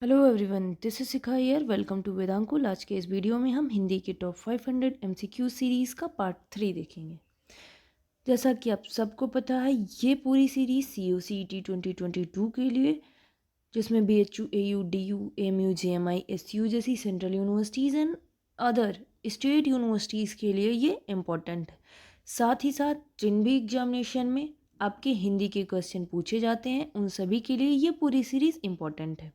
Hello everyone, this is Shikha here. Welcome to Vedankul. आज के इस वीडियो में हम हिंदी के टॉप 500 एमसीक्यू सीरीज़ का पार्ट 3 देखेंगे। जैसा कि आप सबको पता है, ये पूरी सीरीज़ COCET 2022 के लिए, जिसमें BHU, AU, DU, AMU, JMI, SU जैसी central universities and other state universities के लिए ये इम्पोर्टेंट है। साथ ही साथ जिन भी एग्जामिनेशन में आपके हिंदी के क्वेश्चन पूछे जाते हैं, उन सभी के लिए ये पूरी सीरीज़ इम्पोर्टेंट है।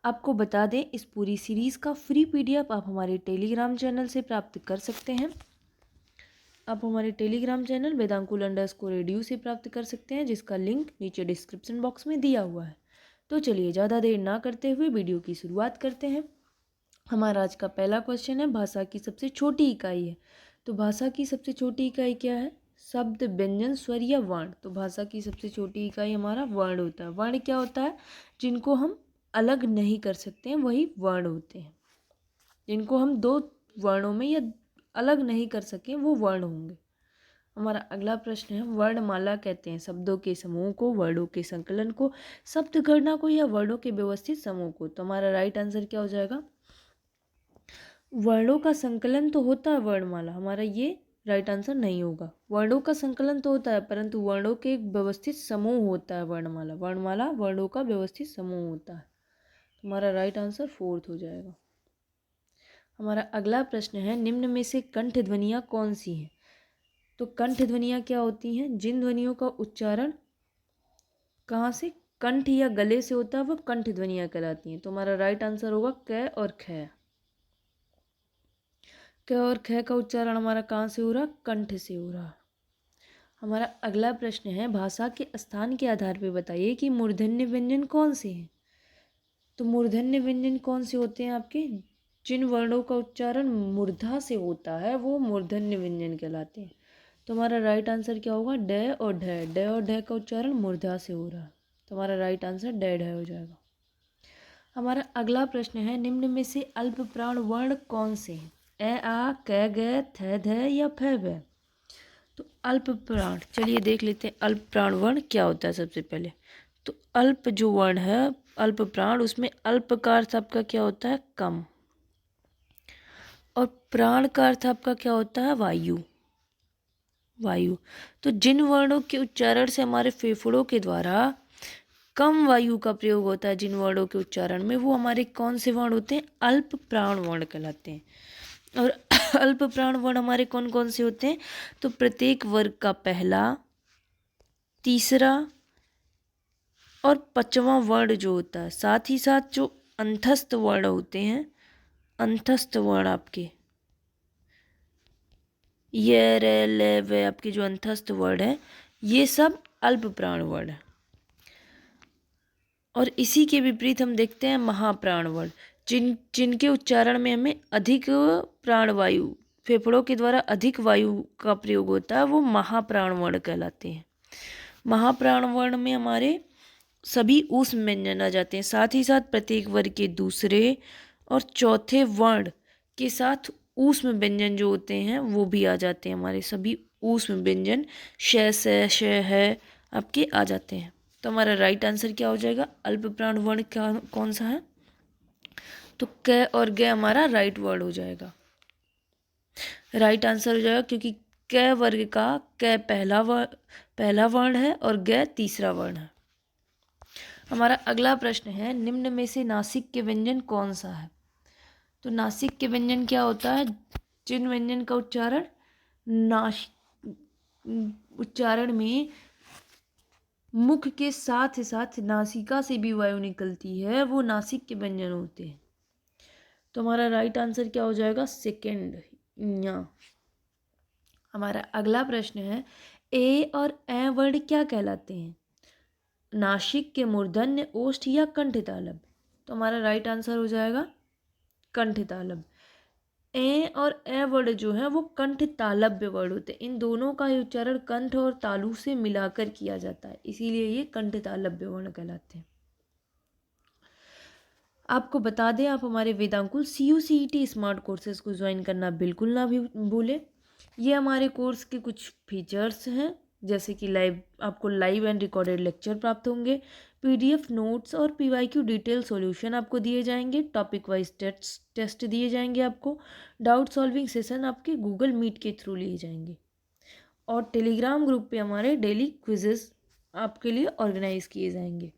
आपको बता दें, इस पूरी सीरीज़ का फ्री PDF आप हमारे टेलीग्राम चैनल से प्राप्त कर सकते हैं। आप हमारे टेलीग्राम चैनल वेदांकुल_एडू से प्राप्त कर सकते हैं, जिसका लिंक नीचे डिस्क्रिप्शन बॉक्स में दिया हुआ है। तो चलिए ज़्यादा देर ना करते हुए वीडियो की शुरुआत करते हैं। हमारा आज का पहला क्वेश्चन है, भाषा की सबसे छोटी इकाई है। तो भाषा की सबसे छोटी इकाई क्या है? शब्द, व्यंजन, स्वर या वर्ण। तो भाषा की सबसे छोटी इकाई हमारा वर्ण होता है। वर्ण क्या होता है? जिनको हम अलग नहीं कर सकते हैं, वही वर्ण होते हैं। जिनको हम दो वर्णों में या अलग नहीं कर सकें, वो वर्ण होंगे। हमारा अगला प्रश्न है, वर्णमाला कहते हैं शब्दों के समूह को, वर्णों के संकलन को, शब्द गणना को या वर्णों के व्यवस्थित समूह को। तो हमारा राइट आंसर क्या हो जाएगा? वर्णों का संकलन तो होता है वर्णमाला, हमारा ये राइट आंसर नहीं होगा। वर्णों का संकलन तो होता है, परंतु वर्णों के एक व्यवस्थित समूह होता है वर्णमाला। वर्णमाला वर्णों का व्यवस्थित समूह होता है। हमारा राइट आंसर 4th हो जाएगा। हमारा अगला प्रश्न है, निम्न में से कंठ ध्वनियाँ कौन सी हैं? तो कंठ ध्वनियाँ क्या होती हैं? जिन ध्वनियों का उच्चारण कहाँ से, कंठ या गले से होता है, वह कंठ ध्वनियाँ कहलाती हैं। तो हमारा राइट आंसर होगा क और ख। क और ख का उच्चारण हमारा कहाँ से हो रहा? कंठ से हो रहा। हमारा अगला प्रश्न है, भाषा के स्थान के आधार पर बताइए कि मूर्धन्य व्यंजन कौन से हैं? तो मूर्धन्य व्यंजन कौन से होते हैं आपके? जिन वर्णों का उच्चारण मूर्धा से होता है, वो मूर्धन्य व्यंजन कहलाते हैं। तो हमारा राइट आंसर क्या होगा? ड और ढ। ड और ढ का उच्चारण मूर्धा से हो रहा है। तो हमारा राइट आंसर ड ढ हो जाएगा। हमारा अगला प्रश्न है, निम्न में से अल्प प्राण वर्ण कौन से हैं? ए, आ, क, ग, थ, ध या फ, ब। तो अल्प प्राण, चलिए देख लेते हैं अल्प प्राण वर्ण क्या होता है सबसे पहले। तो अल्प जो वर्ण है, अल्प प्राण, उसमें अल्प का अर्थ आपका क्या होता है? कम। और प्राण का अर्थ आपका क्या होता है? वायु। वायु। तो जिन वर्णों के उच्चारण से हमारे फेफड़ों के द्वारा कम वायु का प्रयोग होता है, जिन वर्णों के उच्चारण में, वो हमारे कौन से वर्ण होते हैं? अल्प प्राण वर्ण कहलाते हैं। और अल्प प्राण वर्ण हमारे कौन कौन से होते हैं? तो प्रत्येक वर्ग का पहला, तीसरा और 5वां वर्ण जो होता है, साथ ही साथ जो अंतस्थ वर्ण होते हैं, अंतस्थ वर्ण आपके ये, रे, ले, वे, आपके जो अंतस्थ वर्ण है, ये सब अल्प प्राण वर्ण है। और इसी के विपरीत हम देखते हैं महाप्राण वर्ण, जिनके उच्चारण में हमें अधिक प्राणवायु, फेफड़ों के द्वारा अधिक वायु का प्रयोग होता है, वो महाप्राण वर्ण कहलाते हैं। महाप्राण वर्ण में हमारे सभी ऊष्म व्यंजन आ जाते हैं। साथ ही साथ प्रत्येक वर्ग के दूसरे और चौथे वर्ण के साथ ऊष्म व्यंजन जो होते हैं, वो भी आ जाते हैं। हमारे सभी ऊष्म व्यंजन श, से, श, है आपके आ जाते हैं। तो हमारा राइट आंसर क्या हो जाएगा? अल्प प्राण वर्ण क्या, कौन सा है? तो क और ग हमारा राइट वर्ड हो जाएगा, राइट आंसर हो जाएगा, क्योंकि क वर्ग का क पहला वर्ण है और ग तीसरा वर्ण है। हमारा अगला प्रश्न है, निम्न में से नासिक के व्यंजन कौन सा है? तो नासिक के व्यंजन क्या होता है? जिन व्यंजन का उच्चारण उच्चारण में मुख के साथ साथ नासिका से भी वायु निकलती है, वो नासिक के व्यंजन होते हैं। तो हमारा राइट आंसर क्या हो जाएगा? सेकंड, ञ। हमारा अगला प्रश्न है, ए और ए वर्ण क्या कहलाते हैं? नासिक के मूर्धन्य, ओष्ठ या कंठ तालब। तो हमारा राइट आंसर हो जाएगा कंठ तालब। ए और ए वर्ण जो है, वो कंठ तालव्य वर्ण होते हैं। इन दोनों का ही उच्चारण कंठ और तालु से मिलाकर किया जाता है, इसीलिए ये कंठ तालव्य वर्ण कहलाते हैं। आपको बता दें, आप हमारे वेदांकुल CUCET स्मार्ट कोर्सेज को ज्वाइन करना बिल्कुल ना भी भूलें। ये हमारे कोर्स के कुछ फीचर्स हैं जैसे कि आपको लाइव एंड रिकॉर्डेड लेक्चर प्राप्त होंगे, पीडीएफ नोट्स और पीवाईक्यू डिटेल सॉल्यूशन आपको दिए जाएंगे, टॉपिक वाइज टेस्ट दिए जाएंगे आपको, डाउट सॉल्विंग सेशन आपके गूगल मीट के थ्रू लिए जाएंगे, और टेलीग्राम ग्रुप पे हमारे डेली क्विजेस आपके लिए ऑर्गेनाइज किए जाएंगे।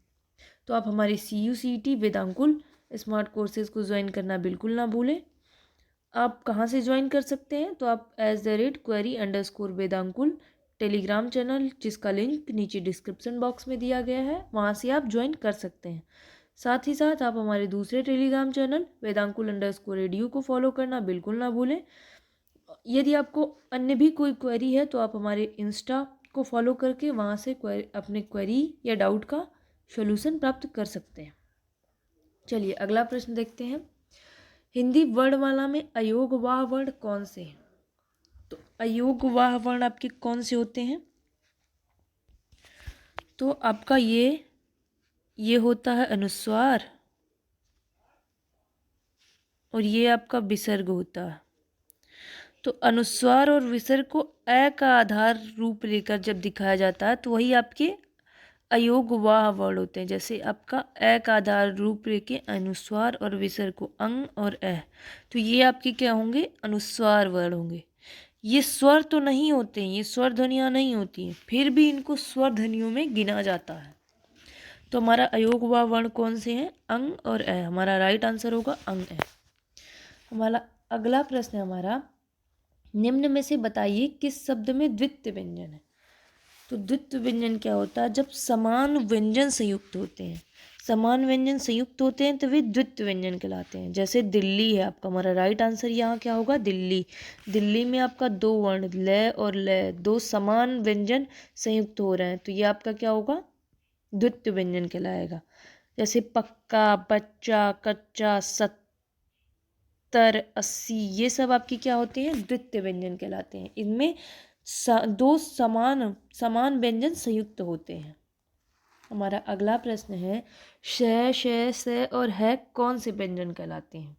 तो आप हमारे CUCET वेदांकुल स्मार्ट कोर्सेज को ज्वाइन करना बिल्कुल ना भूलें। आप कहाँ से ज्वाइन कर सकते हैं? तो आप @query_वेदांकुल टेलीग्राम चैनल, जिसका लिंक नीचे डिस्क्रिप्शन बॉक्स में दिया गया है, वहाँ से आप ज्वाइन कर सकते हैं। साथ ही साथ आप हमारे दूसरे टेलीग्राम चैनल वेदांकुल_एडू को फॉलो करना बिल्कुल ना भूलें। यदि आपको अन्य भी कोई क्वेरी है तो आप हमारे इंस्टा को फॉलो करके वहाँ से अपने क्वेरी या डाउट का सॉल्यूशन प्राप्त कर सकते हैं। चलिए अगला प्रश्न देखते हैं। हिंदी वर्णमाला में अयोगवाह वर्ण कौन से हैं? तो अयोगवाह वर्ण आपके कौन से होते हैं? तो आपका ये होता है अनुस्वार, और ये आपका विसर्ग होता है। तो अनुस्वार और विसर्ग को अ का आधार रूप लेकर जब दिखाया जाता है तो वही आपके अयोगवाह वर्ण होते हैं। जैसे आपका अ का आधार रूप लेके अनुस्वार और विसर्ग को अंग और अ, तो ये आपके क्या होंगे? अनुस्वार वर्ण होंगे। ये स्वर तो नहीं होते हैं, ये स्वर ध्वनियाँ नहीं होती हैं, फिर भी इनको स्वर ध्वनियों में गिना जाता है। तो हमारा अयोगवाह वर्ण कौन से हैं? अंग और अ। हमारा राइट आंसर होगा अंग अ। हमारा अगला प्रश्न है हमारा, निम्न में से बताइए किस शब्द में द्वित्व व्यंजन है? तो द्वित्व व्यंजन क्या होता है? जब समान व्यंजन संयुक्त होते हैं, समान व्यंजन संयुक्त होते हैं तो वे द्वित्व व्यंजन कहलाते हैं। जैसे दिल्ली है आपका, हमारा राइट आंसर यहाँ क्या होगा? दिल्ली। दिल्ली में आपका दो वर्ण ल और ल, दो समान व्यंजन संयुक्त हो रहे हैं, तो ये आपका क्या होगा? द्वित्व व्यंजन कहलाएगा। जैसे पक्का, बच्चा, कच्चा, 70, 80, ये सब आपकी क्या होते हैं? द्वित्व व्यंजन कहलाते हैं। इनमें दो समान व्यंजन संयुक्त होते हैं। हमारा अगला प्रश्न है, श, श, स और है कौन से व्यंजन कहलाते हैं?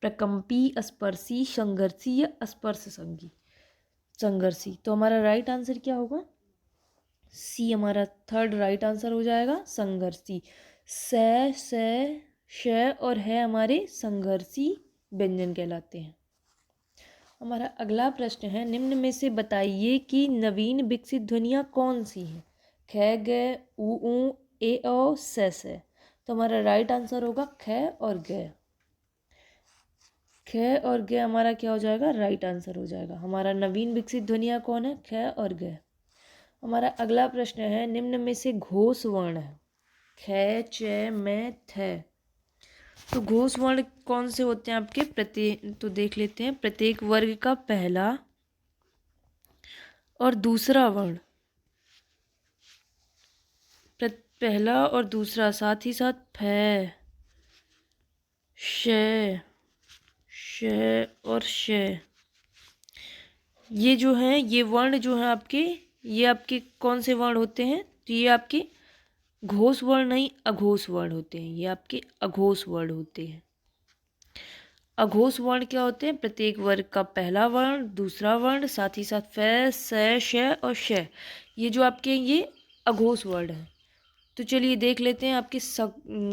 प्रकंपी, स्पर्शी, संघर्षी या स्पर्श संघर्षी। तो हमारा राइट आंसर क्या होगा? सी हमारा थर्ड राइट आंसर हो जाएगा, संघर्षी। स, श और है हमारे संघर्षी व्यंजन कहलाते हैं। हमारा अगला प्रश्न है, निम्न में से बताइए कि नवीन विकसित ध्वनियाँ कौन सी हैं? ख, ग, उ, ए, ओ, से। तो हमारा राइट आंसर होगा ख और ग। ख और ग हमारा क्या हो जाएगा? राइट आंसर हो जाएगा। हमारा नवीन विकसित ध्वनियाँ कौन है? ख और ग। हमारा अगला प्रश्न है, निम्न में से घोष वर्ण है ख, च, म, थ। तो घोष वर्ण कौन से होते हैं आपके? तो देख लेते हैं। प्रत्येक वर्ग का पहला और दूसरा वर्ण, पहला और दूसरा, साथ ही साथ फ, श और श, ये जो हैं, ये वर्ण जो हैं आपके, ये आपके कौन से वर्ण होते हैं? तो ये आपके घोष वर्ण नहीं, अघोष वर्ण होते हैं। ये आपके अघोष वर्ण होते हैं। अघोष वर्ण क्या होते हैं? प्रत्येक वर्ग का पहला वर्ण, दूसरा वर्ण, साथ ही साथ फ, श और श, ये जो आपके ये अघोष वर्ण है। तो चलिए देख लेते हैं आपके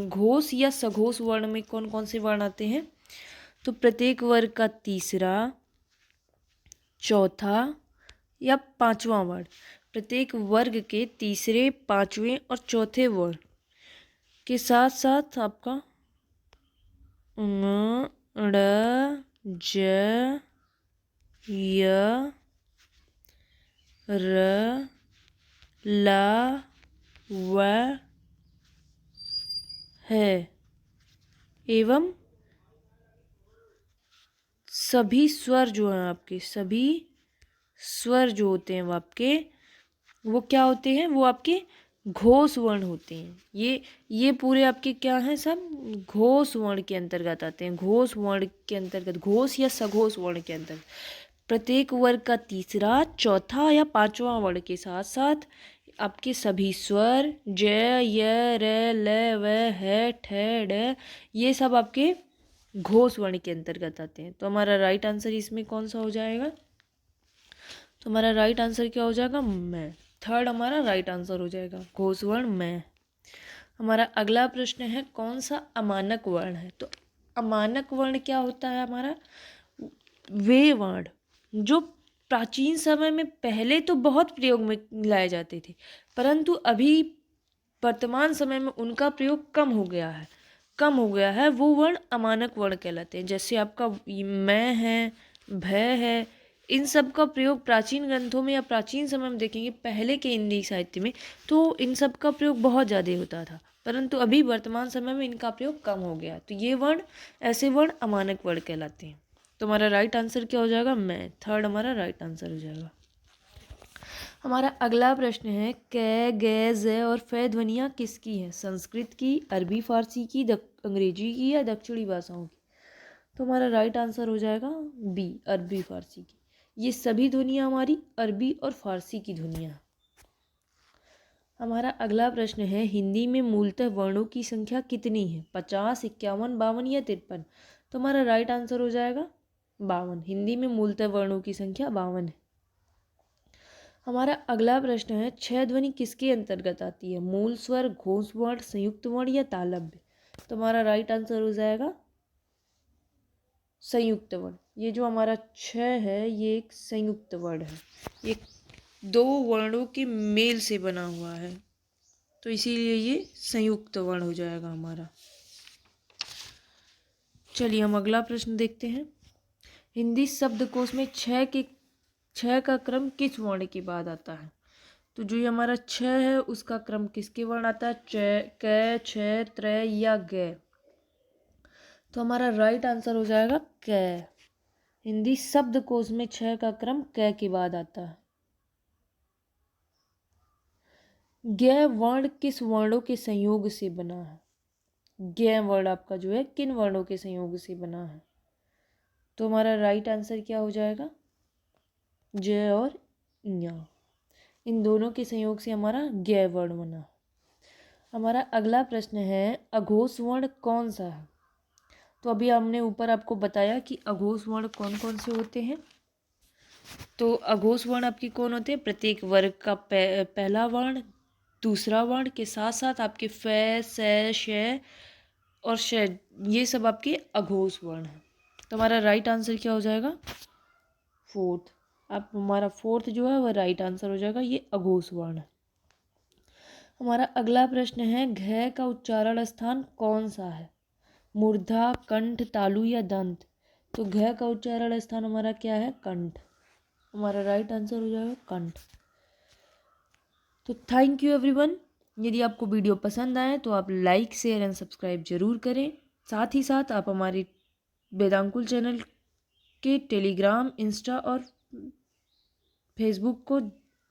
घोष या सघोष वर्ण में कौन कौन से वर्ण आते हैं। तो प्रत्येक वर्ग का तीसरा, चौथा या पांचवा वर्ण, प्रत्येक वर्ग के तीसरे, पांचवें और चौथे वर्ण के साथ साथ आपका ङ, ड़, ज, य, र, ला, व है एवं सभी स्वर जो हैं आपके, सभी स्वर जो होते हैं वो क्या होते हैं? वो आपके घोष वर्ण होते हैं। ये पूरे आपके क्या हैं? सब घोष वर्ण के अंतर्गत आते हैं। घोष वर्ण के अंतर्गत, घोष या सघोष वर्ण के अंतर्गत प्रत्येक वर्ग का तीसरा, चौथा या पांचवा वर्ण के साथ साथ आपके सभी स्वर ज, य, र, ल, व, है, ठ, ड, ये सब आपके घोष वर्ण के अंतर्गत आते हैं। तो हमारा राइट आंसर इसमें कौन सा हो जाएगा? तो हमारा राइट आंसर क्या हो जाएगा? मैं। थर्ड हमारा राइट आंसर हो जाएगा घोष वर्ण मैं। हमारा अगला प्रश्न है कौन सा अमानक वर्ण है। तो अमानक वर्ण क्या होता है हमारा, वे वर्ण जो प्राचीन समय में पहले तो बहुत प्रयोग में लाए जाते थे, परंतु अभी वर्तमान समय में उनका प्रयोग कम हो गया है, वो वर्ण अमानक वर्ण कहलाते हैं। जैसे आपका मैं है, भय है, इन सब का प्रयोग प्राचीन ग्रंथों में या प्राचीन समय में देखेंगे पहले के हिंदी साहित्य में, तो इन सब का प्रयोग बहुत ज़्यादा होता था, परंतु अभी वर्तमान समय में इनका प्रयोग कम हो गया। तो ये वर्ण, ऐसे वर्ण अमानक वर्ण कहलाते हैं। तो हमारा राइट आंसर क्या हो जाएगा, मैं। थर्ड हमारा राइट आंसर हो जाएगा। हमारा अगला प्रश्न है कै, गे, ज़ और फे ध्वनियाँ किसकी हैं, संस्कृत की, अरबी फारसी की, अंग्रेजी की या दक्षिणी भाषाओं की। तो हमारा राइट आंसर हो जाएगा बी, अरबी फारसी की। ये सभी ध्वनियाँ हमारी अरबी और फारसी की ध्वनियाँ। हमारा अगला प्रश्न है हिंदी में मूलतः वर्णों की संख्या कितनी है, 50, 51, 52 या 53। तो हमारा राइट आंसर हो जाएगा 52। हिंदी में मूलतः वर्णों की संख्या 52 है। हमारा अगला प्रश्न है छह ध्वनि किसके अंतर्गत आती है, मूल स्वर, घोष वर्ण, संयुक्त वर्ण या तालव्य। तो हमारा राइट आंसर हो जाएगा संयुक्त वर्ण। ये जो हमारा छह है ये एक संयुक्त वर्ण है, ये दो वर्णों के मेल से बना हुआ है, तो इसीलिए ये संयुक्त वर्ण हो जाएगा हमारा। चलिए हम अगला प्रश्न देखते हैं। हिंदी शब्दकोश में छह का क्रम किस वर्ण के बाद आता है। तो जो ये हमारा छह है उसका क्रम किसके वर्ण आता है, कै, छ, त्रय या गे। तो हमारा राइट आंसर हो जाएगा कै। हिंदी शब्दकोश में छह का क्रम कै के बाद आता है। गे वर्ण किस वर्णों के संयोग से बना है, गे वर्ण आपका जो है किन वर्णों के संयोग से बना है। तो हमारा राइट आंसर क्या हो जाएगा, ज और ञ, इन दोनों के संयोग से हमारा गे वर्ण बना। हमारा अगला प्रश्न है अघोष वर्ण कौन सा है। तो अभी हमने ऊपर आपको बताया कि अघोष वर्ण कौन कौन से होते हैं। तो अघोष वर्ण आपके कौन होते हैं, प्रत्येक वर्ग का पहला वर्ण, दूसरा वर्ण के साथ साथ आपके फे, से, श और श, ये सब आपके अघोष वर्ण हैं। तो हमारा राइट आंसर क्या हो जाएगा, फोर्थ। आप हमारा फोर्थ जो है वह राइट आंसर हो जाएगा, ये अघोष वर्ण है। हमारा अगला प्रश्न है घ का उच्चारण स्थान कौन सा है, मूर्धा, कंठ, तालु या दंत। तो घ का उच्चारण स्थान हमारा क्या है, कंठ। हमारा राइट आंसर हो जाएगा कंठ। तो थैंक यू एवरीवन। यदि आपको वीडियो पसंद आए तो आप लाइक, शेयर एंड सब्सक्राइब जरूर करें। साथ ही साथ आप हमारे वेदांकुल चैनल के टेलीग्राम, इंस्टा और फेसबुक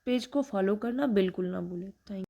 पेज को फॉलो करना बिल्कुल ना भूलें। थैंक